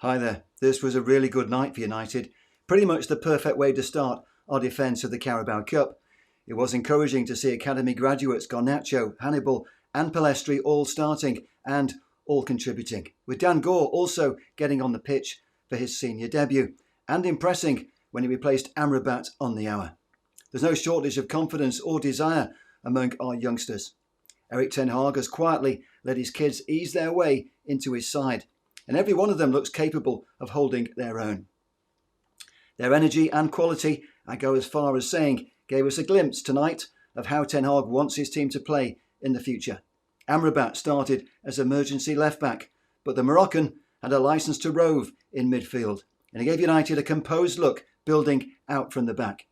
Hi there. This was a really good night for United. Pretty much the perfect way to start our defence of the Carabao Cup. It was encouraging to see academy graduates Garnacho, Hannibal and Pellistri all starting and all contributing, with Dan Gore also getting on the pitch for his senior debut and impressing when he replaced Amrabat on the hour. There's no shortage of confidence or desire among our youngsters. Erik Ten Hag has quietly let his kids ease their way into his side, and every one of them looks capable of holding their own. Their energy and quality, I go as far as saying, gave us a glimpse tonight of how Ten Hag wants his team to play in the future. Amrabat started as emergency left-back, but the Moroccan had a licence to rove in midfield, and he gave United a composed look building out from the back.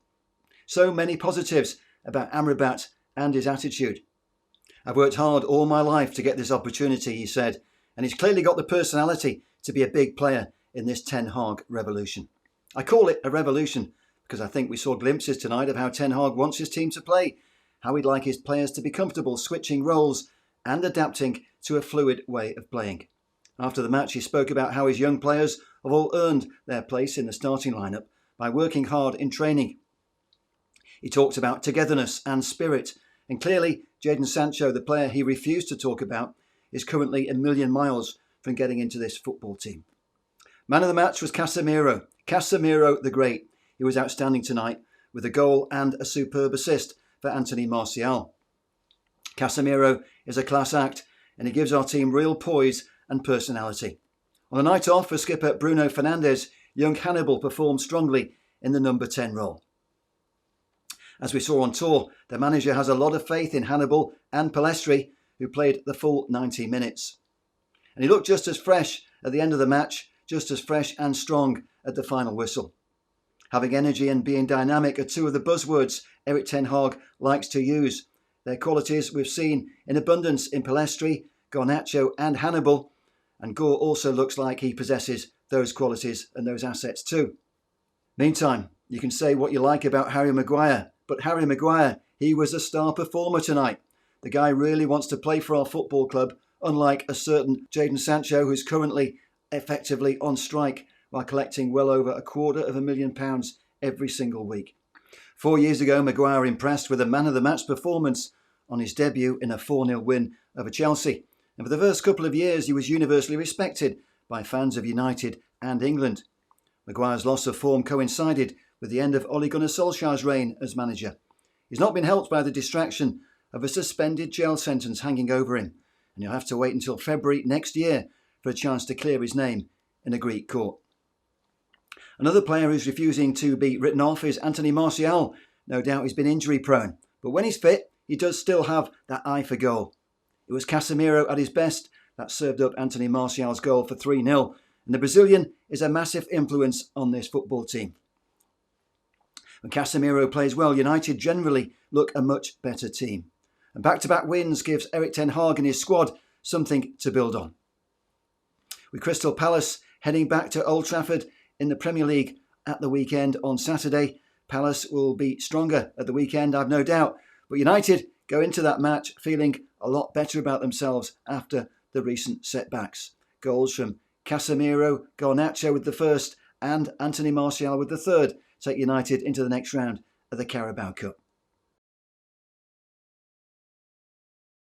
So many positives about Amrabat and his attitude. I've worked hard all my life to get this opportunity, he said, and he's clearly got the personality to be a big player in this Ten Hag revolution. I call it a revolution because I think we saw glimpses tonight of how Ten Hag wants his team to play, how he'd like his players to be comfortable switching roles and adapting to a fluid way of playing. After the match, he spoke about how his young players have all earned their place in the starting lineup by working hard in training. He talked about togetherness and spirit, and clearly Jadon Sancho, the player he refused to talk about, is currently a million miles from getting into this football team. Man of the match was Casemiro. Casemiro the Great. He was outstanding tonight with a goal and a superb assist for Anthony Martial. Casemiro is a class act and he gives our team real poise and personality. On the night off for skipper Bruno Fernandes, young Hannibal performed strongly in the number 10 role. As we saw on tour, the manager has a lot of faith in Hannibal and Pellistri, who played the full 90 minutes. And he looked just as fresh at the end of the match, just as fresh and strong at the final whistle. Having energy and being dynamic are two of the buzzwords Erik Ten Hag likes to use. Their qualities we've seen in abundance in Pellistri, Garnacho and Hannibal, and Gore also looks like he possesses those qualities and those assets too. Meantime, you can say what you like about Harry Maguire, but Harry Maguire, he was a star performer tonight. The guy really wants to play for our football club, unlike a certain Jadon Sancho who's currently effectively on strike while collecting well over £250,000 every single week. 4 years ago, Maguire impressed with a man-of-the-match performance on his debut in a 4-0 win over Chelsea. And for the first couple of years, he was universally respected by fans of United and England. Maguire's loss of form coincided with the end of Ole Gunnar Solskjaer's reign as manager. He's not been helped by the distraction of a suspended jail sentence hanging over him, and he'll have to wait until February next year for a chance to clear his name in a Greek court. Another player who's refusing to be written off is Anthony Martial. No doubt he's been injury prone, but when he's fit, he does still have that eye for goal. It was Casemiro at his best that served up Anthony Martial's goal for 3-0, and the Brazilian is a massive influence on this football team. When Casemiro plays well, United generally look a much better team. And back-to-back wins gives Erik Ten Hag and his squad something to build on. With Crystal Palace heading back to Old Trafford in the Premier League at the weekend on Saturday, Palace will be stronger at the weekend, I've no doubt. But United go into that match feeling a lot better about themselves after the recent setbacks. Goals from Casemiro, Garnacho with the first and Anthony Martial with the third take United into the next round of the Carabao Cup.